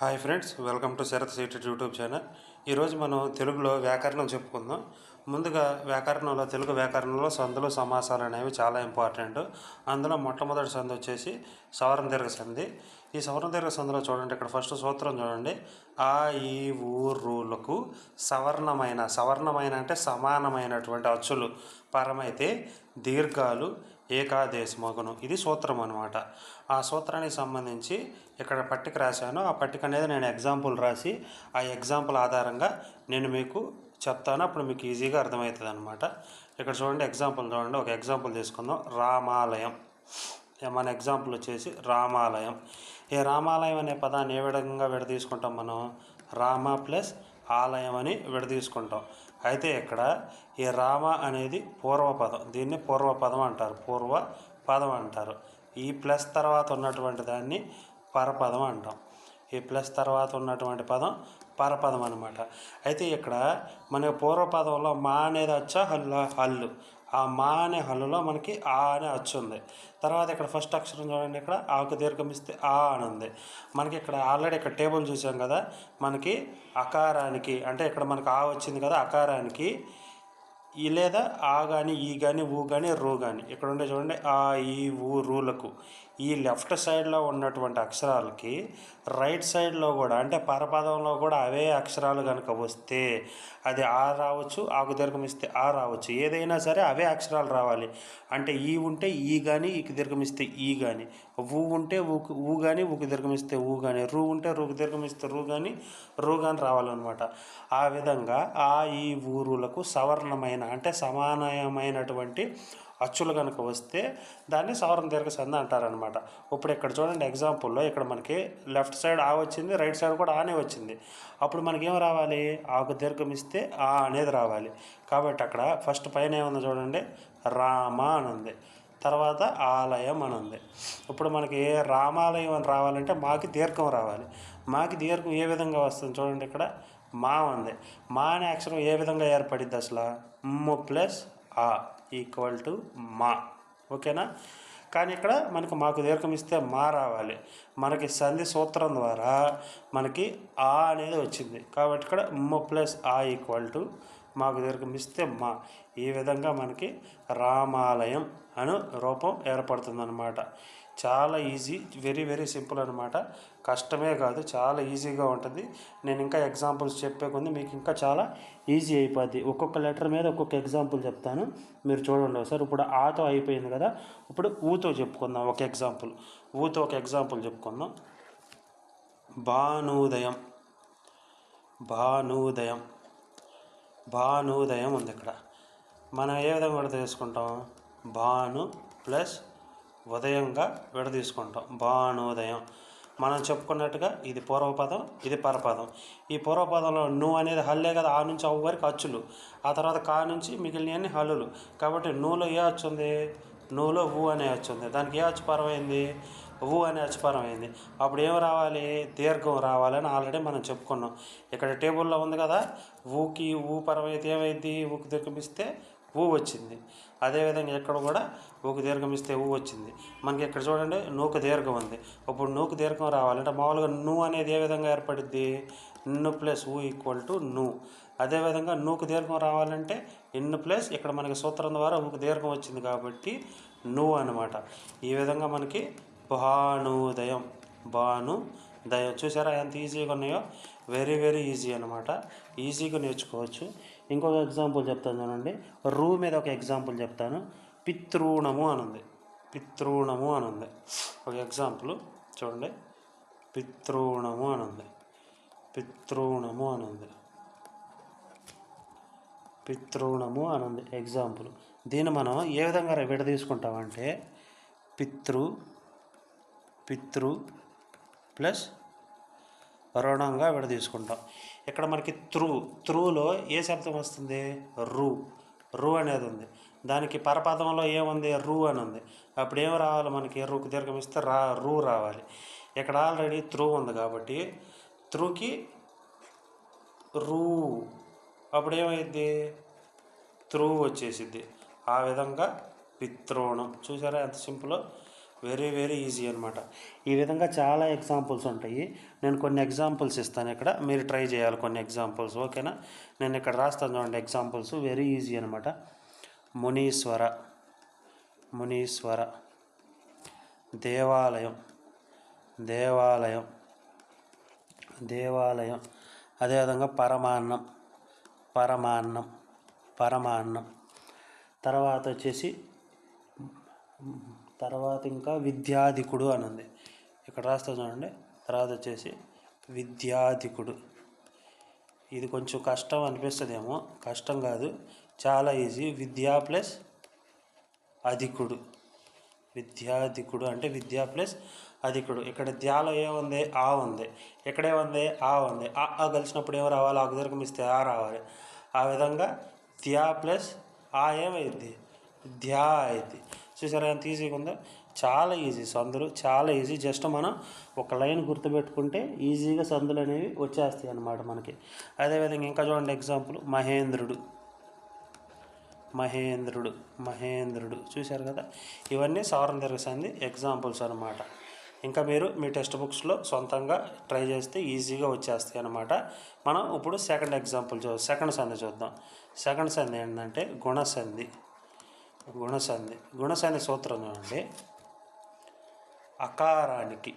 Hi friends, welcome to Sharath seated YouTube channel. ఈరోజు మనం తెలుగులో వ్యాకరణం చెప్పుకుందాం. ముందుగా తెలుగు వ్యాకరణంలో సందులు సమాసాలు అనేవి చాలా ఇంపార్టెంట్. అందులో మొట్టమొదటి సంధి వచ్చేసి సవర్ణ దీర్ఘ సంధి. ఈ సవర్ణ దీర్ఘ సంధిలో చూడండి, ఇక్కడ ఫస్ట్ సూత్రం చూడండి. ఆ ఈ ఊ రూలకు సవర్ణమైన అంటే సమానమైనటువంటి అచ్చులు పరమైతే దీర్ఘాలు ఏకాదేశమగును. ఇది సూత్రం అనమాట. ఆ సూత్రానికి సంబంధించి ఇక్కడ పట్టిక రాశాను. ఆ పట్టిక అనేది నేను ఎగ్జాంపుల్ రాసి ఆ ఎగ్జాంపుల్ ఆధారంగా నేను మీకు చెప్తాను. అప్పుడు మీకు ఈజీగా అర్థమవుతుంది అనమాట. ఇక్కడ చూడండి, ఒక ఎగ్జాంపుల్ తీసుకుందాం. రామాలయం. మన ఎగ్జాంపుల్ వచ్చేసి రామాలయం. ఈ రామాలయం అనే పదాన్ని ఏ విధంగా విడదీసుకుంటాం మనం? రామ ప్లస్ ఆలయం అని విడదీసుకుంటాం. అయితే ఇక్కడ ఈ రామ అనేది పూర్వపదం. దీన్ని పూర్వపదం అంటారు. ఈ ప్లస్ తర్వాత ఉన్నటువంటి దాన్ని పరపదం అంటాం. ఈ ప్లస్ తర్వాత ఉన్నటువంటి పదం పరపదం అనమాట. అయితే ఇక్కడ మన పూర్వపదంలో మా అనేది వచ్చా హల్లు. ఆ మా అనే హల్లులో మనకి ఆ అనే అచ్చు ఉంది. తర్వాత ఇక్కడ ఫస్ట్ అక్షరం చూడండి, ఇక్కడ ఆకు దీర్ఘం ఇస్తే ఆ అని ఉంది. మనకి ఇక్కడ ఆల్రెడీ ఇక్కడ టేబుల్ చూసాం కదా, మనకి అకారానికి అంటే ఇక్కడ మనకు ఆ వచ్చింది కదా, అకారానికి ఈ లేదా ఆ కానీ ఈ కానీ ఊ కానీ రూ కానీ ఇక్కడ ఉండే చూడండి, ఆ ఈ ఊ రూలకు ఈ లెఫ్ట్ సైడ్లో ఉన్నటువంటి అక్షరాలకి రైట్ సైడ్లో కూడా అంటే పరపదంలో కూడా అవే అక్షరాలు కనుక వస్తే అది ఆ రావచ్చు, ఆకు దీర్ఘం ఇస్తే ఆ రావచ్చు. ఏదైనా సరే అవే అక్షరాలు రావాలి. అంటే ఈ ఉంటే ఈ కానీ ఈకి దీర్ఘం ఇస్తే ఈ కానీ, ఊ ఉంటే ఊ కానీ ఊకి దీర్ఘం ఇస్తే ఊ కానీ, రూ ఉంటే రూకి దీర్ఘం ఇస్తే రూ కానీ రావాలన్నమాట. ఆ విధంగా ఆ ఈ ఊరులకు సవర్ణమైన అంటే సమానమైనటువంటి అచ్చులు కనుక వస్తే దాన్ని సవర్ణ దీర్ఘ సంధి అంటారనమాట. ఇప్పుడు ఇక్కడ చూడండి ఎగ్జాంపుల్లో, ఇక్కడ మనకి లెఫ్ట్ సైడ్ ఆ వచ్చింది, రైట్ సైడ్ కూడా ఆనే వచ్చింది. అప్పుడు మనకి ఏం రావాలి? ఆకు దీర్ఘం ఇస్తే ఆ అనేది రావాలి. కాబట్టి అక్కడ ఫస్ట్ పైన ఏముంది చూడండి, రామ అని ఉంది, తర్వాత ఆలయం అని ఉంది. ఇప్పుడు మనకి రామాలయం అని రావాలంటే మాకి దీర్ఘం రావాలి. మాకి దీర్ఘం ఏ విధంగా వస్తుంది చూడండి, ఇక్కడ మా ఉంది. మా అనే అక్షరం ఏ విధంగా ఏర్పడిద్ది అసలు? మ్ ప్లస్ ఆ ఈక్వల్ టు మా. ఓకేనా? కానీ ఇక్కడ మనకి మాకు దీర్ఘం ఇస్తే మా రావాలి. మనకి సంధి సూత్రం ద్వారా మనకి ఆ అనేది వచ్చింది. కాబట్టి ఇక్కడ మ్ ప్లస్ ఆ ఈక్వల్ టు మాకు దీర్ఘం ఇస్తే మా. ఈ విధంగా మనకి రామాలయం అను రూపం ఏర్పడుతుందన్నమాట. చాలా ఈజీ, వెరీ వెరీ సింపుల్ అనమాట. కష్టమే కాదు, చాలా ఈజీగా ఉంటుంది. నేను ఇంకా ఎగ్జాంపుల్స్ చెప్పే కొంది మీకు ఇంకా చాలా ఈజీ అయిపోద్ది. ఒక్కొక్క లెటర్ మీద ఒక్కొక్క ఎగ్జాంపుల్ చెప్తాను, మీరు చూడండి ఒకసారి. ఇప్పుడు ఆతో అయిపోయింది కదా, ఇప్పుడు ఊతో చెప్పుకుందాం. ఒక ఎగ్జాంపుల్ చెప్పుకుందాం. భానుదయం ఉంది. ఇక్కడ మనం ఏ విధంగా విడదీసుకుంటాం? భాను ప్లస్ ఉదయంగా విడదీసుకుంటాం. భానుదయం. మనం చెప్పుకున్నట్టుగా ఇది పూర్వపదం, ఇది పరపదం. ఈ పూర్వపదంలో నువ్వు అనేది హల్లే కదా, ఆ నుంచి అవ్వ వరకు అచ్చులు, ఆ తర్వాత కా నుంచి మిగిలినవన్నీ హల్లులు. కాబట్టి నువ్వులో ఏ అచ్చు ఉంది? నువ్వులో ఊ అనే అచ్చు ఉంది. దానికి ఏ అచ్చుపరమైంది? ఊ అనే అచ్చుపరమైంది. అప్పుడు ఏం రావాలి? దీర్ఘం రావాలని ఆల్రెడీ మనం చెప్పుకున్నాం. ఇక్కడ టేబుల్లో ఉంది కదా, ఊకి ఊ పరమైతే ఏమైంది? ఊకి దీర్ఘం ఇస్తే ఊ వచ్చింది. అదేవిధంగా ఇక్కడ కూడా ఊకు దీర్ఘం ఇస్తే ఊ వచ్చింది. మనకి ఇక్కడ చూడండి, నూకు దీర్ఘం ఉంది. ఇప్పుడు నూకు దీర్ఘం రావాలంటే మామూలుగా ను అనేది ఏ విధంగా ఏర్పడిద్ది? ను ప్లస్ ఊ ఈక్వల్ టు ను. అదేవిధంగా నూకు దీర్ఘం రావాలంటే ఇన్ను ప్లస్ ఇక్కడ మనకి సూత్రం ద్వారా ఊకు దీర్ఘం వచ్చింది కాబట్టి నువ్వు అనమాట. ఈ విధంగా మనకి భానుదయం చూసారా ఎంత ఈజీగా ఉన్నాయో? వెరీ వెరీ ఈజీ అనమాట. ఈజీగా నేర్చుకోవచ్చు. ఇంకొక ఎగ్జాంపుల్ చెప్తాను చూడండి. రూ మీద ఒక ఎగ్జాంపుల్ చెప్తాను. పితృణము అని ఉంది. ఒక ఎగ్జాంపుల్ చూడండి. పితృణము అని ఉంది. ఎగ్జాంపుల్. దీన్ని మనం ఏ విధంగా విడదీసుకుంటామంటే పితృ ప్లస్ రుణంగా విడదీసుకుంటాం. ఇక్కడ మనకి త్రూలో ఏ శబ్దం వస్తుంది? రూ అనేది ఉంది. దానికి పరపదంలో ఏముంది? రూ అని ఉంది. అప్పుడు ఏం రావాలి మనకి? రూకి దీర్ఘం ఇస్తే రూ రావాలి. ఇక్కడ ఆల్రెడీ త్రూ ఉంది కాబట్టి త్రూకి రూ, అప్పుడు ఏమైంది? త్రూ వచ్చేసిద్ది. ఆ విధంగా పితృణం. చూసారా ఎంత సింపుల్? వెరీ వెరీ ఈజీ అనమాట. ఈ విధంగా చాలా ఎగ్జాంపుల్స్ ఉంటాయి. నేను కొన్ని ఎగ్జాంపుల్స్ ఇస్తాను ఇక్కడ, మీరు ట్రై చేయాలి కొన్ని ఎగ్జాంపుల్స్. ఓకేనా? నేను ఇక్కడ రాస్తాను చూడండి ఎగ్జాంపుల్స్, వెరీ ఈజీ అనమాట. మునీశ్వర, మునీశ్వర. దేవాలయం, దేవాలయం, దేవాలయం. అదేవిధంగా పరమాన్నం, పరమాన్నం, పరమాన్నం. తర్వాత వచ్చేసి ఇంకా విద్యాధికుడు అని ఉంది, ఇక్కడ రాస్తా చూడండి. తర్వాత వచ్చేసి విద్యాధికుడు. ఇది కొంచెం కష్టం అనిపిస్తుందేమో, కష్టం కాదు, చాలా ఈజీ. విద్యా ప్లస్ అధికుడు, విద్యాధికుడు అంటే విద్యా ప్లస్ అధికుడు. ఇక్కడ ధ్యాలో ఏముంది? ఆ ఉంది. ఇక్కడేముంది? ఆ ఉంది. ఆ కలిసినప్పుడు ఏమో రావాలి? ఆ దీర్ఘమిస్తే ఆ రావాలి. ఆ విధంగా ధ్యా ప్లస్ ఆ ఏమైంది? ధ్యా అయింది. చూసారా ఎంత ఈజీగా ఉందో? చాలా ఈజీ సందులు, చాలా ఈజీ. జస్ట్ మనం ఒక లైన్ గుర్తుపెట్టుకుంటే ఈజీగా సందులు అనేవి వచ్చేస్తాయి అన్నమాట మనకి. అదేవిధంగా ఇంకా చూడండి ఎగ్జాంపుల్, మహేంద్రుడు, మహేంద్రుడు, మహేంద్రుడు. చూశారు కదా? ఇవన్నీ సవరణ దీర్ఘ సంధి ఎగ్జాంపుల్స్ అనమాట. ఇంకా మీరు మీ టెక్స్ట్ బుక్స్లో సొంతంగా ట్రై చేస్తే ఈజీగా వచ్చేస్తాయి అన్నమాట. మనం ఇప్పుడు సెకండ్ ఎగ్జాంపుల్ సెకండ్ సంధి చూద్దాం. సెకండ్ సంధి ఏంటంటే గుణసంధి, గుణసంధి. గుణసంధి సూత్రం చూడండి. అకారానికి,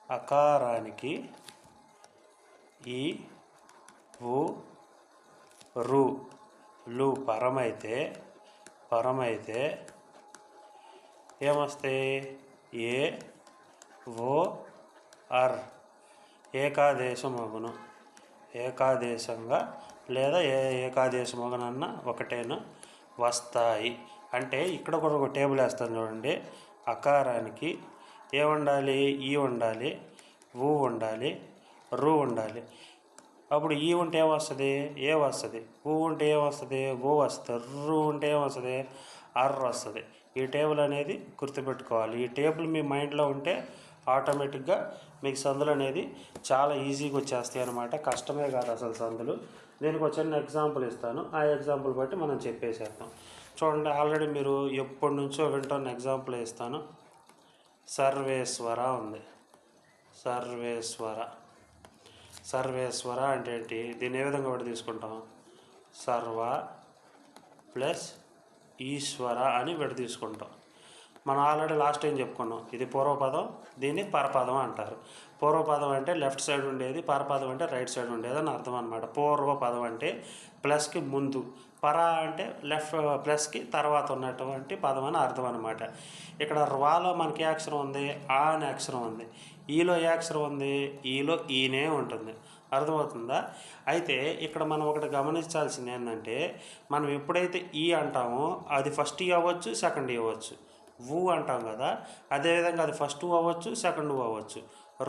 అకారానికి ఈ ఉ రు లు పరమైతే, పరమైతే ఏమొస్తాయి? ఏ ఓ అర్ ఏకాదేశమగును, ఏకాదేశంగా లేదా ఏకాదేశమగునన్న ఒకటేను వస్తాయి. అంటే ఇక్కడ కూడా ఒక టేబుల్ వేస్తాను చూడండి. అకారానికి ఏ ఉండాలి? ఈ ఉండాలి, ఊ ఉండాలి, రు ఉండాలి. అప్పుడు ఈ ఉంటే ఏమొస్తుంది? ఏ వస్తుంది. ఊ ఉంటే ఏమొస్తుంది? ఓ వస్తుంది. రు ఉంటే ఏమొస్తుంది? అర్ వస్తుంది. ఈ టేబుల్ అనేది గుర్తుపెట్టుకోవాలి. ఈ టేబుల్ మీ మైండ్లో ఉంటే ఆటోమేటిక్గా మీకు సందులు అనేది చాలా ఈజీగా వచ్చేస్తాయి అన్నమాట. కష్టమే కాదు అసలు సందులు. దీనికి ఒక చిన్న ఎగ్జాంపుల్ ఇస్తాను, ఆ ఎగ్జాంపుల్ బట్టి మనం చెప్పేసేద్దాం. చూడండి, ఆల్రెడీ మీరు ఎప్పటి నుంచో వింటున్న ఎగ్జాంపుల్ ఇస్తాను. సర్వేశ్వర ఉంది, సర్వేశ్వర. సర్వేశ్వర అంటే ఏంటి? దీన్ని ఏ విధంగా కూడా తీసుకుంటాం? సర్వ ప్లస్ ఈశ్వర అని విడ తీసుకుంటాం. మనం ఆల్రెడీ లాస్ట్ టైం చెప్పుకున్నాం, ఇది పూర్వపదం, దీన్ని పరపదం అంటారు. పూర్వపదం అంటే లెఫ్ట్ సైడ్ ఉండేది, పరపదం అంటే రైట్ సైడ్ ఉండేది అని అర్థం అనమాట. పూర్వపదం అంటే ప్లస్కి ముందు, పర అంటే లెఫ్ట్ ప్లస్కి తర్వాత ఉన్నటువంటి పదం అని అర్థం అనమాట. ఇక్కడ ర్వాలో మనకి ఏ అక్షరం ఉంది? ఆ అనే అక్షరం ఉంది. ఈలో ఏ అక్షరం ఉంది? ఈలో ఈనే ఉంటుంది. అర్థమవుతుందా? అయితే ఇక్కడ మనం ఒకటి గమనించాల్సింది ఏంటంటే, మనం ఎప్పుడైతే ఈ అంటామో అది ఫస్ట్ ఈ అవ్వచ్చు, సెకండ్ ఈ అవ్వచ్చు. ఊ అంటాం కదా, అదేవిధంగా అది ఫస్ట్ అవ్వచ్చు, సెకండ్ అవ్వచ్చు.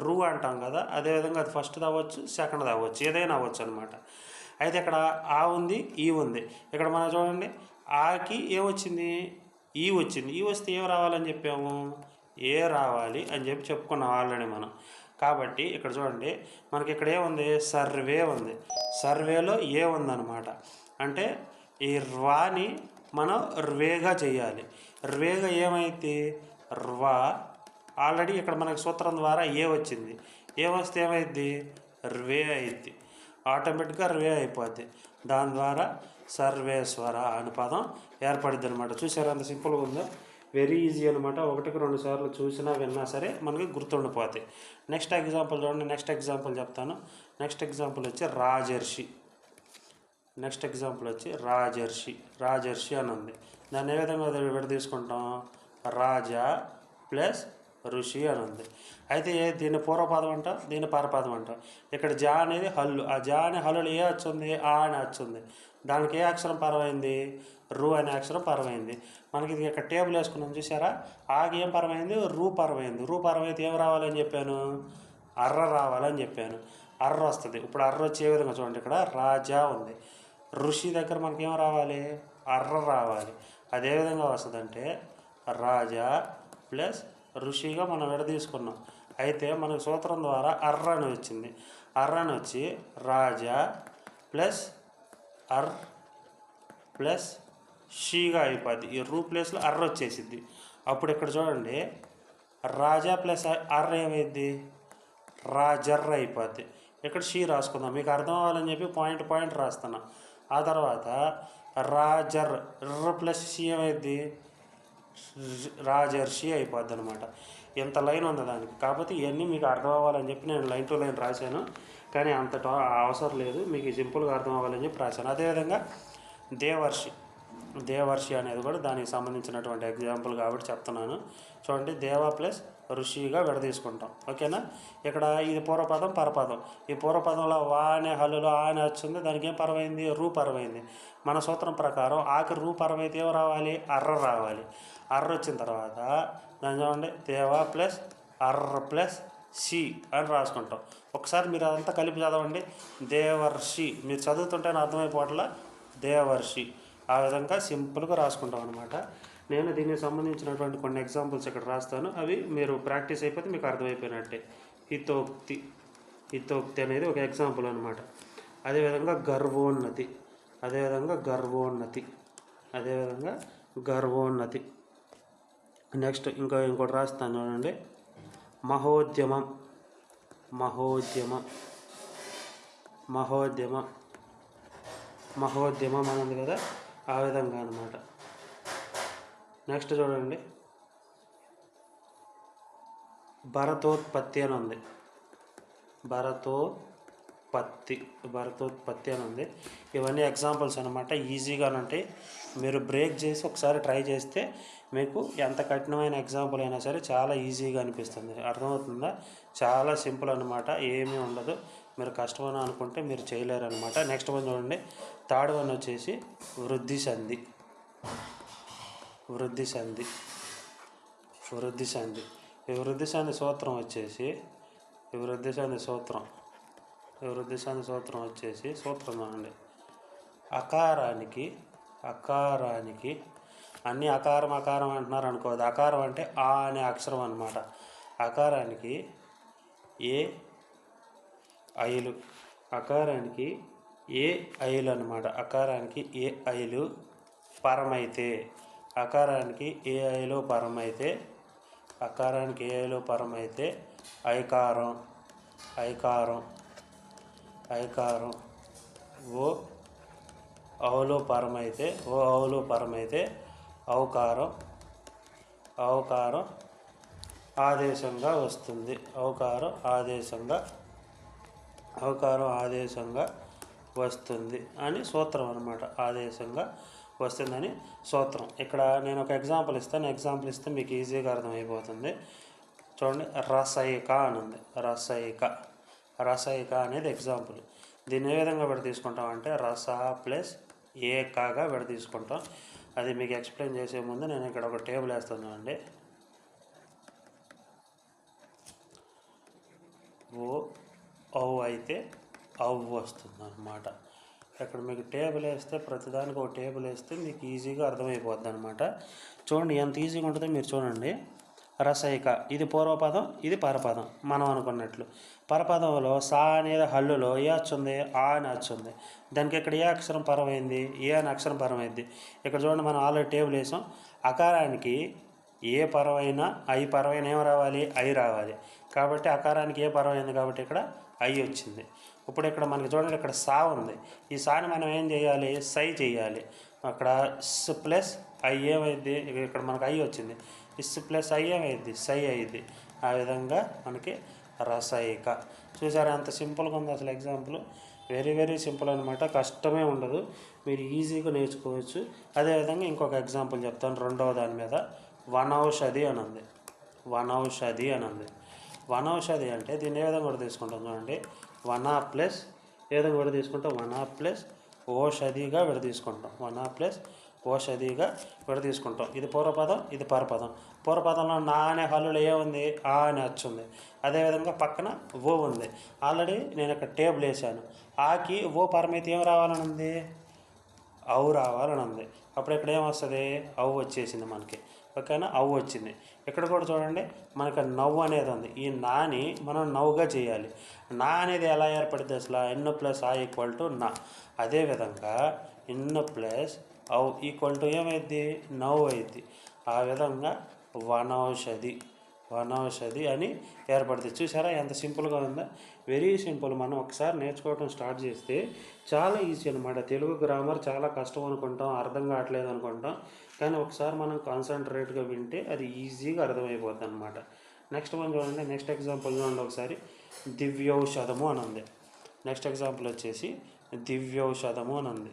రు అంటాం కదా, అదేవిధంగా అది ఫస్ట్ది అవ్వచ్చు, సెకండ్ది అవ్వచ్చు, ఏదైనా అవ్వచ్చు అనమాట. అయితే ఇక్కడ ఆ ఉంది, ఈ ఉంది. ఇక్కడ మనం చూడండి, ఆకి ఏమొచ్చింది? ఈ వచ్చింది. ఈ వస్తే ఏం రావాలని చెప్పాము? ఏ రావాలి అని చెప్పి చెప్పుకున్నాం ఆల్రెడీ మనం. కాబట్టి ఇక్కడ చూడండి, మనకి ఇక్కడ ఏముంది? సర్వే ఉంది. సర్వేలో ఏ ఉందన్నమాట. అంటే ఈ ర్వాని మనం ర్వేగా చేయాలి. ర్వేగా ఏమైతే ర్వా, ఆల్రెడీ ఇక్కడ మనకి సూత్రం ద్వారా ఏ వచ్చింది. ఏ వస్తే ఏమైద్ది? ర్వే అయిద్ది. ఆటోమేటిక్గా ర్వే అయిపోద్ది. దాని ద్వారా సర్వేశ్వర అనే పదం ఏర్పడిద్ది అనమాట. చూసారా అంత సింపుల్గా ఉందో? వెరీ ఈజీ అనమాట. ఒకటికి రెండు సార్లు చూసినా విన్నా సరే మనకి గుర్తుండిపోతాయి. నెక్స్ట్ ఎగ్జాంపుల్ చూడండి. నెక్స్ట్ ఎగ్జాంపుల్ చెప్తాను. నెక్స్ట్ ఎగ్జాంపుల్ వచ్చి రాజర్షి. నెక్స్ట్ ఎగ్జాంపుల్ వచ్చి రాజర్షి. రాజర్షి అని ఉంది. దాన్ని ఏ విధంగా విడ తీసుకుంటాం? రాజా ప్లస్ ఋషి అని ఉంది. అయితే దీన్ని పూర్వపదం అంటాం, దీన్ని పరపదం అంటాం. ఇక్కడ జా అనేది హల్లు. ఆ జా అనే హల్లులో ఏ వచ్చింది? ఆ అని వచ్చింది. దానికి ఏ అక్షరం పరమైంది? రు అనే అక్షరం పరమైంది. మనకి ఇది ఇక్కడ టేబుల్ వేసుకున్నాం చూసారా? ఆకి ఏం పరమైంది? రూ పరమైంది. రూ పరమైతే ఏం రావాలని చెప్పాను? అర్ర రావాలని చెప్పాను. అర్ర వస్తుంది. ఇప్పుడు అర్ర వచ్చే విధంగా చూడండి, ఇక్కడ రాజా ఉంది. ఋషి దగ్గర మనకి ఏం రావాలి? అర్ర రావాలి. అదేవిధంగా వస్తుందంటే రాజా ప్లస్ ఋషిగా మనం విడ తీసుకున్నాం. అయితే మనకు సూత్రం ద్వారా అర్ర అని వచ్చింది. అర్ర అని వచ్చి రాజా ప్లస్ అర్ ప్లస్ షీగా అయిపోద్ది. ఈ రూ ప్లేస్లో అర్ర వచ్చేసిద్ది. అప్పుడు ఇక్కడ చూడండి, రాజా ప్లస్ అర్ర ఏమైద్ది? రాజర్ర అయిపోద్ది. ఇక్కడ షీ రాసుకుందాం, మీకు అర్థం అవ్వాలని చెప్పి పాయింట్ పాయింట్ రాస్తున్నా. ఆ తర్వాత రాజర్ ప్లస్ షీ ఏమైద్ది? రాజర్షి అయిపోద్ది అనమాట. ఇంత లైన్ ఉంది దానికి. కాకపోతే ఇవన్నీ మీకు అర్థం అవ్వాలని చెప్పి నేను లైన్ టు లైన్ రాశాను, కానీ అంత అవసరం లేదు, మీకు సింపుల్గా అర్థం అవ్వాలని చెప్పి రాశాను. అదేవిధంగా దేవర్షి, దేవర్షి అనేది కూడా దానికి సంబంధించినటువంటి ఎగ్జాంపుల్ కాబట్టి చెప్తున్నాను. చూడండి, దేవ ప్లస్ ఋషిగా విడదీసుకుంటాం. ఓకేనా? ఇక్కడ ఇది పూర్వపదం పరపదం. ఈ పూర్వపదంలో వా అనే హల్లులో ఆ అని వచ్చింది, దానికి ఏం పరమైంది? రూ పరమైంది. మన సూత్రం ప్రకారం ఆఖరి రూ పరమైతే ఏం రావాలి? అర్ర రావాలి. అర్ర వచ్చిన తర్వాత దాన్ని చూడండి, దేవ ప్లస్ అర్ర ప్లస్ షి అని రాసుకుంటాం. ఒకసారి మీరు అదంతా కలిపి చదవండి. దేవర్షి, మీరు చదువుతుంటేనే అర్థమైపోవట్లా, దేవర్షి. ఆ విధంగా సింపుల్గా రాసుకుంటాం అనమాట. నేను దీనికి సంబంధించినటువంటి కొన్ని ఎగ్జాంపుల్స్ ఇక్కడ రాస్తాను, అవి మీరు ప్రాక్టీస్ అయిపోతే మీకు అర్థమైపోయినట్టే. హితోక్తి, హితోక్తి అనేది ఒక ఎగ్జాంపుల్ అనమాట. అదేవిధంగా గర్వోన్నతి, అదేవిధంగా గర్వోన్నతి, అదేవిధంగా గర్వోన్నతి. నెక్స్ట్ ఇంకోటి రాస్తాను చూడండి, మహోద్యమం, మహోద్యమం, మహోద్యమం, మహోద్యమం అని ఉంది కదా, ఆ విధంగా అనమాట. నెక్స్ట్ చూడండి, భరతోత్పత్తి అని ఉంది, భరతోత్పత్తి, భరతోత్పత్తి అని ఉంది. ఇవన్నీ ఎగ్జాంపుల్స్ అనమాట, ఈజీగానే ఉంటాయి. మీరు బ్రేక్ చేసి ఒకసారి ట్రై చేస్తే మీకు ఎంత కఠినమైన ఎగ్జాంపుల్ అయినా సరే చాలా ఈజీగా అనిపిస్తుంది. అర్థమవుతుందా? చాలా సింపుల్ అనమాట, ఏమీ ఉండదు. మీరు కష్టమని అనుకుంటే మీరు చేయలేరు అనమాట. నెక్స్ట్ వన్ చూడండి, థర్డ్ వన్ వచ్చేసి వృద్ధి సంధి, వృద్ధి సంధి, వృద్ధి సంధి. ఈ వృద్ధి సంధి సూత్రం వచ్చేసి, ఈ వృద్ధి సంధి సూత్రం, ఈ వృద్ధి సంధి సూత్రం వచ్చేసి సూత్రం చూడండి, అకారానికి, అకారానికి అన్నీ అకారం అకారం అంటున్నారు అనుకోదు. అకారం అంటే ఆ అనే అక్షరం అనమాట. అకారానికి ఏ ఐలు, అకారానికి ఏ ఐలు అనమాట. అకారానికి ఏ ఐలు పరమైతే, అకారానికి ఏ ఐలు పరమైతే, అకారానికి ఏ ఐలు పరమైతే ఐకారం, ఐకారం, ఐకారం. ఓ ఔలో పరమైతే, ఓ ఔలో పరమైతే ఔకారం, ఔకారం ఆదేశంగా వస్తుంది. ఔకారం ఆదేశంగా, ఔకారం ఆదేశంగా వస్తుంది అని సూత్రం అనమాట. ఆదేశంగా వస్తుందని సూత్రం. ఇక్కడ నేను ఒక ఎగ్జాంపుల్ ఇస్తాను, ఎగ్జాంపుల్ ఇస్తే మీకు ఈజీగా అర్థమైపోతుంది. చూడండి, రసయిక అని ఉంది, రసయిక, రసయిక అనేది ఎగ్జాంపుల్. దీన్ని ఏ విధంగా విడదీసుకుంటామంటే రస ప్లస్ ఏకాగా విడదీసుకుంటాం. అది మీకు ఎక్స్ప్లెయిన్ చేసే ముందు నేను ఇక్కడ ఒక టేబుల్ వేస్తాను అండి. ఓ ఔ అయితే అవ్వు వస్తుంది అన్నమాట. ఇక్కడ మీకు టేబుల్ వేస్తే, ప్రతిదానికి ఒక టేబుల్ వేస్తే మీకు ఈజీగా అర్థమైపోద్ది అనమాట. చూడండి ఎంత ఈజీగా ఉంటుందో మీరు చూడండి. రసయిక, ఇది పూర్వపదం, ఇది పరపదం. మనం అనుకున్నట్లు పరపదంలో సా అనేది హల్లులో ఏ వచ్చుంది? ఆ అని వచ్చుంది. దానికి ఇక్కడ ఏ అక్షరం పరమైంది? ఏ అని అక్షరం పరమైంది. ఇక్కడ చూడండి, మనం ఆల్రెడీ టేబుల్ వేసాం. అకారానికి ఏ పరమైనా ఐ పరమైన ఏం రావాలి? ఐ రావాలి. కాబట్టి అకారానికి ఏ పరమైంది కాబట్టి ఇక్కడ ఐ వచ్చింది. ఇప్పుడు ఇక్కడ మనకి చూడండి, ఇక్కడ సా ఉంది. ఈ సాని మనం ఏం చేయాలి? సై చేయాలి. అక్కడ స్ ప్లస్ ఐ ఏమైంది? ఇక్కడ మనకు ఐ వచ్చింది. ఇస్ ప్లస్ ఐ ఏమైంది? సై అయింది. ఆ విధంగా మనకి రసయిక. చూసారా ఎంత సింపుల్గా ఉంది అసలు ఎగ్జాంపుల్. వెరీ వెరీ సింపుల్ అనమాట, కష్టమే ఉండదు, మీరు ఈజీగా నేర్చుకోవచ్చు. అదేవిధంగా ఇంకొక ఎగ్జాంపుల్ చెప్తాను రెండవ దాని మీద. వనౌషధి అని ఉంది, వనౌషధి అని ఉంది. వనౌషధి అంటే దీన్ని ఏ విధంగా కూడా తీసుకుంటాం చూడండి, వన ప్లస్ ఏ విధంగా కూడా తీసుకుంటాం? వన ప్లస్ ఓషధిగా విడదీసుకుంటాం, వన ప్లస్ ఓషధిగా విడదీసుకుంటాం. ఇది పూర్వపదం, ఇది పరపదం. పూర్వపదంలో నా అనే హల్లులో ఏముంది? ఆ అని వచ్చుంది. అదేవిధంగా పక్కన ఓ ఉంది. ఆల్రెడీ నేను ఇక్కడ టేబుల్ వేసాను. ఆకి ఓ పరమైతే ఏం రావాలని ఉంది? ఔ రావాలని ఉంది. అప్పుడు ఇక్కడ ఏమొస్తుంది? ఔ వచ్చేసింది మనకి. ఓకేనా? ఔ వచ్చింది. ఇక్కడ కూడా చూడండి, మనకి నవ్వు అనేది ఉంది. ఈ నాని మనం నవ్వుగా చేయాలి. నా అనేది ఎలా ఏర్పడుతుంది అసలు? ఎన్ ప్లస్ ఆ ఈక్వల్ టు నా. అదేవిధంగా ఎన్ ప్లస్ ఔ ఈక్వల్ టు ఏమైద్ది? నవ్వు అయింది. ఆ విధంగా వనౌషధి, వనౌషధి అని ఏర్పడుతుంది. చూసారా ఎంత సింపుల్గా ఉందా? Very simple. మనం ఒకసారి నేర్చుకోవడం స్టార్ట్ చేస్తే చాలా ఈజీ అనమాట. తెలుగు గ్రామర్ చాలా కష్టం అనుకుంటాం, అర్థం కావట్లేదు అనుకుంటాం, కానీ ఒకసారి మనం కాన్సన్ట్రేట్గా వింటే అది ఈజీగా అర్థమైపోతుంది అనమాట. నెక్స్ట్ మనం చూడండి, నెక్స్ట్ ఎగ్జాంపుల్ చూడండి ఒకసారి. దివ్యౌషధము అని ఉంది. నెక్స్ట్ ఎగ్జాంపుల్ వచ్చేసి దివ్యౌషధము అని ఉంది.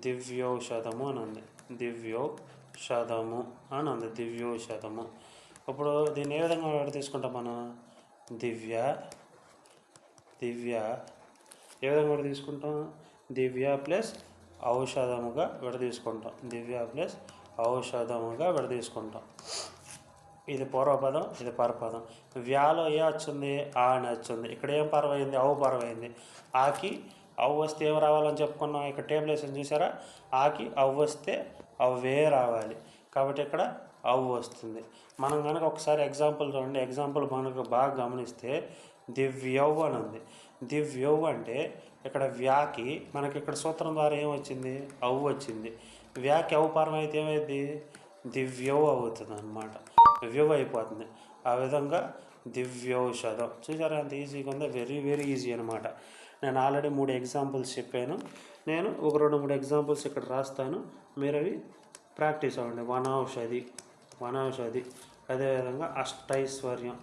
దివ్యౌషధము అని ఉంది. దివ్యౌషధము అని ఉంది. దివ్యౌషధము. ఇప్పుడు దీన్ని ఏ విధంగా విడ తీసుకుంటాం మనం? దివ్య ఏ విధంగా విడ తీసుకుంటాం? దివ్య ప్లస్ ఔషధముగా విడ తీసుకుంటాం. దివ్య ప్లస్ ఔషధముగా విడ తీసుకుంటాం. ఇది పూర్వపదం, ఇది పరపదం. వ్యాలో ఏ వచ్చింది? ఆ అని వచ్చింది. ఇక్కడ ఏం పరమైంది? అవు పరమైంది. ఆకి అవ్వు వస్తే ఏం రావాలని చెప్పుకున్నాం? ఇక్కడ టేబుల్ వేసి చూసారా? ఆకి అవ్వు వస్తే అవ్వే రావాలి, కాబట్టి ఇక్కడ అవ్వు వస్తుంది. మనం కనుక ఒకసారి ఎగ్జాంపుల్ చూడండి. ఎగ్జాంపుల్ మనకు బాగా గమనిస్తే దివ్యవ్ అని ఉంది. దివ్యవ్ అంటే ఇక్కడ వ్యాకి మనకి ఇక్కడ సూత్రం ద్వారా ఏమొచ్చింది? అవ్వు వచ్చింది. వ్యాకి అవ్వు పరం అయితే ఏమైంది? దివ్యవ్ అవుతుంది అనమాట. దివ్యవ్ అయిపోతుంది. ఆ విధంగా దివ్యౌషధం. చూసారా ఎంత ఈజీగా ఉందో? వెరీ వెరీ ఈజీ అనమాట. నేను ఆల్రెడీ 3 ఎగ్జాంపుల్స్ చెప్పాను. నేను ఒక 2-3 ఎగ్జాంపుల్స్ ఇక్కడ రాస్తాను, మీరు అవి ప్రాక్టీస్ అవ్వండి. వనౌషధి. అదేవిధంగా అష్టైశ్వర్యం.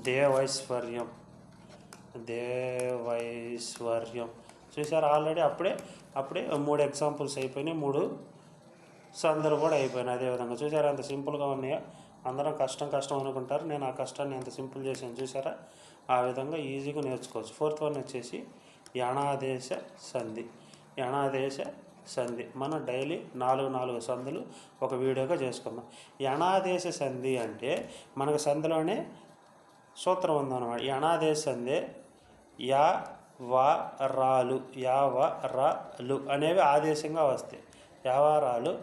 దేవైశ్వర్యం. చూసారా ఆల్రెడీ అప్పుడే 3 ఎగ్జాంపుల్స్ అయిపోయినాయి, 3 సందులు కూడా అయిపోయినాయి. అదేవిధంగా చూసారా ఎంత సింపుల్గా ఉన్నాయో? అందరం కష్టం అనుకుంటారు, నేను ఆ కష్టాన్ని ఎంత సింపుల్ చేశాను చూసారా? ఆ విధంగా ఈజీగా నేర్చుకోవచ్చు. 4th వన్ వచ్చేసి యణాదేశ సంధి. మనం డైలీ 4 సందులు ఒక వీడియోగా చేసుకుందాం. యణాదేశ సంధి అంటే మనకు సంధిలోనే సూత్రం ఉందన్నమాట. యణాదేశ సంధి యావరాలు అనేవి ఆదేశంగా వస్తాయి. యావరాలు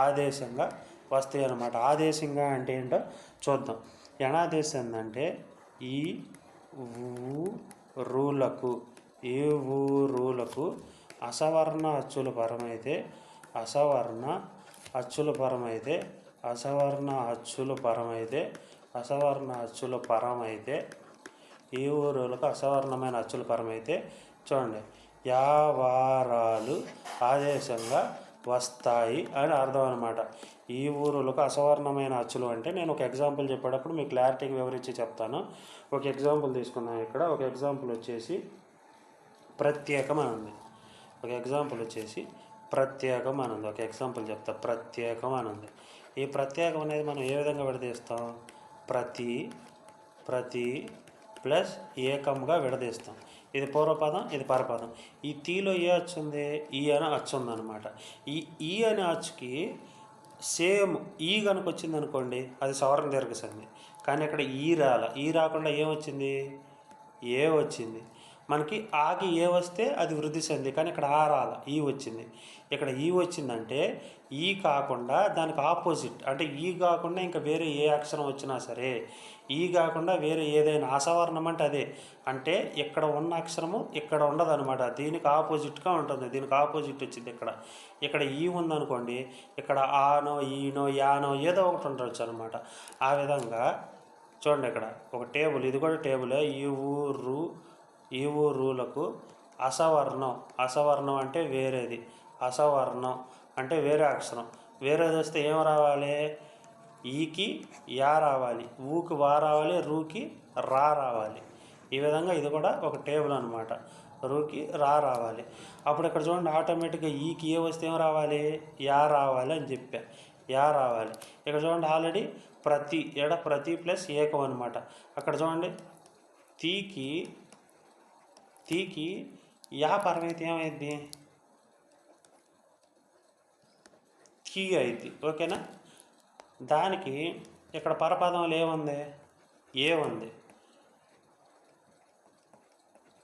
ఆదేశంగా వస్తాయి అన్నమాట. ఆదేశంగా అంటే ఏంటో చూద్దాం. యణాదేశం అంటే ఈ ఊరులకు అసవర్ణ అచ్చుల పరమైతే ఈ ఊరులకు అసవర్ణమైన అచ్చుల పరమైతే చూడండి, యావారాలు ఆదేశంగా వస్తాయి అని అర్థం అనమాట. ఈ ఊరులకు అసవర్ణమైన అచ్చులు అంటే నేను ఒక ఎగ్జాంపుల్ చెప్పేటప్పుడు మీకు క్లారిటీగా వివరించి చెప్తాను. ఒక ఎగ్జాంపుల్ తీసుకున్నాం. ఇక్కడ ఒక ఎగ్జాంపుల్ వచ్చేసి ప్రత్యేకం అని ఉంది. ఒక ఎగ్జాంపుల్ చెప్తా. ప్రత్యేకం అని ఉంది. ఈ ప్రత్యేకం అనేది మనం ఏ విధంగా విడదీస్తాం? ప్రతి ప్లస్ ఏకంగా విడదీస్తాం. ఇది పూర్వపదం, ఇది పరపదం. ఈ తీలో ఏ అచ్చు ఉంది? ఈ అని అచ్చు ఉందన్నమాట. ఈ అనే అచ్చుకి సేమ్ ఈ కనుక వచ్చింది అనుకోండి, అది సవర్ణ దీర్ఘ సంధి. కానీ ఇక్కడ ఈ రాకుండా ఏమొచ్చింది? ఏ వచ్చింది. మనకి ఆకి ఏ వస్తే అది వృద్ధి సంధి, కానీ ఇక్కడ ఆ రాల, ఈ వచ్చింది. ఇక్కడ ఈ వచ్చిందంటే ఈ కాకుండా దానికి ఆపోజిట్, అంటే ఈ కాకుండా ఇంకా వేరే ఏ అక్షరం వచ్చినా సరే, ఈ కాకుండా వేరే ఏదైనా అసవర్ణం అంటే అదే. అంటే ఇక్కడ ఉన్న అక్షరము ఇక్కడ ఉండదు అనమాట, దీనికి ఆపోజిట్గా ఉంటుంది. దీనికి ఆపోజిట్ వచ్చింది ఇక్కడ ఈ ఉందనుకోండి, ఇక్కడ ఆనో ఈనో యానో ఏదో ఒకటి ఉండొచ్చు అనమాట. ఆ విధంగా చూడండి, ఇక్కడ ఒక టేబుల్, ఇది కూడా టేబులే. ఈ ఊరులకు అసవర్ణం అంటే వేరేది. అసవర్ణం అంటే వేరే అక్షరం. వేరేది వస్తే ఏం రావాలి? ఈకి యా రావాలి, ఊకి వా రావాలి, రూకి రా రావాలి. ఈ విధంగా ఇది కూడా ఒక టేబుల్ అనమాట. రూకి రా రావాలి. అప్పుడు ఇక్కడ చూడండి, ఆటోమేటిక్గా ఈకి ఏ వస్తే ఏం రావాలి? యా రావాలి అని చెప్పా. యా రావాలి. ఇక్కడ చూడండి ఆల్రెడీ ప్రతి ప్లస్ ఏకం అనమాట. అక్కడ చూడండి తీకి యా పరమైతే ఏమైంది? కీ అయింది. ఓకేనా? దానికి ఇక్కడ పరపదంలో ఏముంది? ఏ ఉంది.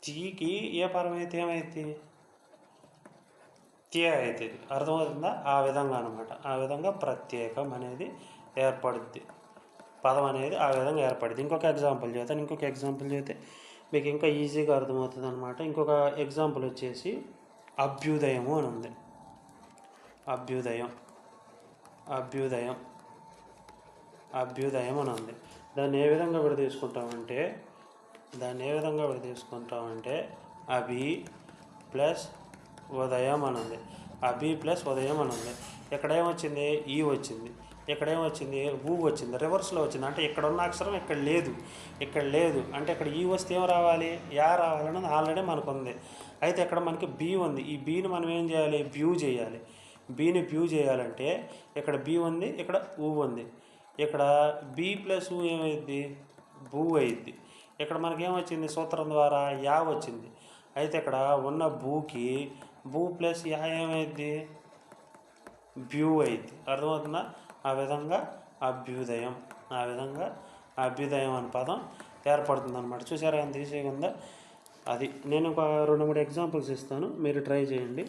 తీకి ఏ పరమైతే ఏమైంది? తే అవుతుంది. అర్థమవుతుందా? ఆ విధంగా అనమాట. ఆ విధంగా ప్రత్యేకం అనేది ఏర్పడుద్ది. పదం అనేది ఆ విధంగా ఏర్పడుద్ది. ఇంకొక ఎగ్జాంపుల్ చేస్తే మీకు ఇంకా ఈజీగా అర్థమవుతుంది అనమాట. ఇంకొక ఎగ్జాంపుల్ వచ్చేసి అభ్యుదయము అని ఉంది. అభ్యుదయం అభ్యుదయం అని ఉంది. దాన్ని ఏ విధంగా విడదీసుకుంటామంటే అభి ప్లస్ ఉదయం అని ఉంది. అభి ప్లస్ ఉదయం అని ఉంది. ఇక్కడ ఏమొచ్చింది? ఈ వచ్చింది. ఇక్కడ ఏమొచ్చింది? ఊ వచ్చింది. రివర్స్లో వచ్చింది. అంటే ఇక్కడ ఉన్న అక్షరం ఇక్కడ లేదు. అంటే ఇక్కడ ఈ వస్తే ఏం రావాలి? యా రావాలన్నది ఆల్రెడీ మనకు ఉంది. అయితే ఇక్కడ మనకి బి ఉంది. ఈ బీని మనం ఏం చేయాలి? వ్యూ చేయాలి. బీని వ్యూ చేయాలంటే ఇక్కడ బి ఉంది, ఇక్కడ ఊ ఉంది. ఇక్కడ బి ప్లస్ ఊ ఏమైద్ది? భూ అయింది. ఇక్కడ మనకేమొచ్చింది? సూత్రం ద్వారా యా వచ్చింది. అయితే ఇక్కడ ఉన్న భూకి భూ ప్లస్ యా ఏమైద్ది? వ్యూ అయింది. అర్థమవుతుందా? ఆ విధంగా అభ్యుదయం అనే పదం ఏర్పడుతుంది అనమాట. చూసారా ఎంత ఈజీగా ఉందా? అది నేను ఒక 2-3 ఎగ్జాంపుల్స్ ఇస్తాను, మీరు ట్రై చేయండి.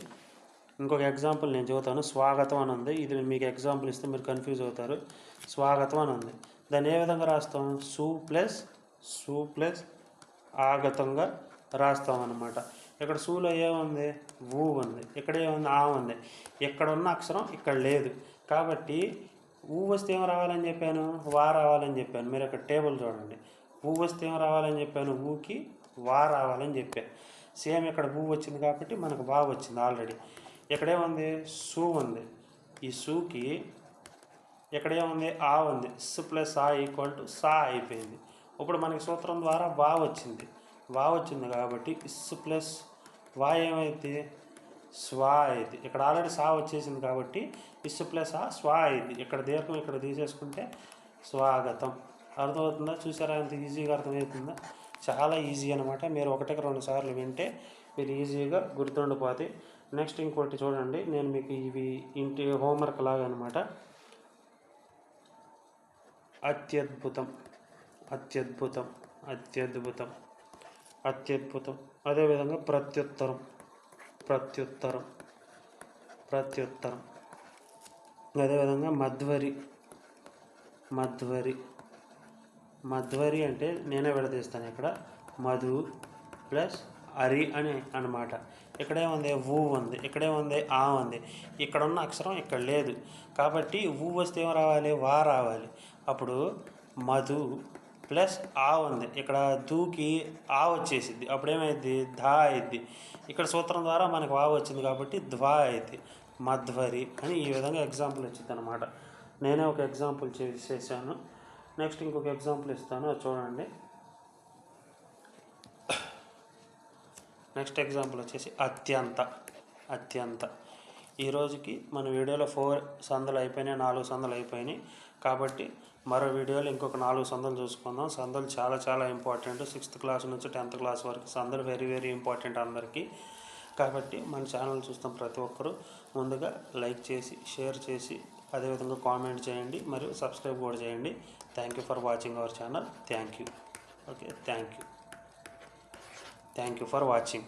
ఇంకొక ఎగ్జాంపుల్ నేను చెబుతాను. స్వాగతం అని ఉంది. ఇది మీకు ఎగ్జాంపుల్ ఇస్తే మీరు కన్ఫ్యూజ్ అవుతారు. స్వాగతం అని ఉంది. దాన్ని ఏ విధంగా రాస్తాం? సు ప్లస్ ఆగతంగా రాస్తాం అన్నమాట. ఇక్కడ సూలో ఏముంది? ఊ ఉంది. ఇక్కడ ఏముంది? ఆ ఉంది. ఇక్కడ ఉన్న అక్షరం ఇక్కడ లేదు. కాబట్టి ఊ వస్తే ఏం రావాలని చెప్పాను? వా రావాలని చెప్పాను. మీరు ఇక్కడ టేబుల్ చూడండి. ఊ వస్తే ఏం రావాలని చెప్పాను? ఊకి వా రావాలని చెప్పాను. సేమ్ ఇక్కడ ఊ వచ్చింది కాబట్టి మనకు వా వచ్చింది ఆల్రెడీ. ఇక్కడేముంది? సు ఉంది. ఈ సూకి ఇక్కడ ఏముంది? ఆ ఉంది. స్ ప్లస్ ఆ ఈక్వల్ టు సా అయిపోయింది. ఇప్పుడు మనకి సూత్రం ద్వారా వా వచ్చింది కాబట్టి ఇస్ ప్లస్ వా ఏమైంది? స్వా అయింది. ఇక్కడ ఆల్రెడీ సా వచ్చేసింది కాబట్టి ఇస్ ప్లస్ ఆ స్వా అయింది. ఇక్కడ దీర్ఘం ఇక్కడ తీసేసుకుంటే స్వాగతం. అర్థమవుతుందా? చూసారా ఎంత ఈజీగా అర్థమవుతుందా? చాలా ఈజీ అనమాట. మీరు 1-2 సార్లు వింటే మీరు ఈజీగా గుర్తుండిపోతాయి. నెక్స్ట్ ఇంకోటి చూడండి, నేను మీకు ఇవి ఇంటి హోంవర్క్ లాగా అనమాట. అత్యద్భుతం అదేవిధంగా ప్రత్యుత్తరం అదేవిధంగా మధ్వరి అంటే నేనే విడదీస్తాను. ఇక్కడ మధు ప్లస్ అరి అని అనమాట. ఇక్కడేముంది? ఊ ఉంది. ఇక్కడేముంది? ఆ ఉంది. ఇక్కడ ఉన్న అక్షరం ఇక్కడ లేదు కాబట్టి ఊ వస్తే ఏం రావాలి? వా రావాలి. అప్పుడు మధు ప్లస్ ఆ ఉంది. ఇక్కడ దూకి ఆ వచ్చేసిద్ది. అప్పుడేమైద్ది? ధా అయిద్ది. ఇక్కడ సూత్రం ద్వారా మనకు వా వచ్చింది కాబట్టి ధ్వా అయిద్ది. మధ్వరి అని ఈ విధంగా ఎగ్జాంపుల్ వచ్చింది అనమాట. నేనే ఒక ఎగ్జాంపుల్ చేశాను. నెక్స్ట్ ఇంకొక ఎగ్జాంపుల్ ఇస్తాను, అది చూడండి. నెక్స్ట్ ఎగ్జాంపుల్ వచ్చేసి అత్యంత. ఈ రోజుకి మన వీడియోలో 4 సందులు అయిపోయినాయి, 4 సందులు అయిపోయినాయి. కాబట్టి మరో వీడియోలో ఇంకొక 4 సందులు చూసుకుందాం. సందులు చాలా ఇంపార్టెంట్. 6th క్లాస్ నుంచి 10th క్లాస్ వరకు సందులు వెరీ ఇంపార్టెంట్ అందరికీ. కాబట్టి మన ఛానల్ చూస్తాం ప్రతి ఒక్కరూ ముందుగా లైక్ చేసి, షేర్ చేసి, అదేవిధంగా కామెంట్ చేయండి, మరియు సబ్స్క్రైబ్ కూడా చేయండి. Thank you for watching our channel. Thank you for watching.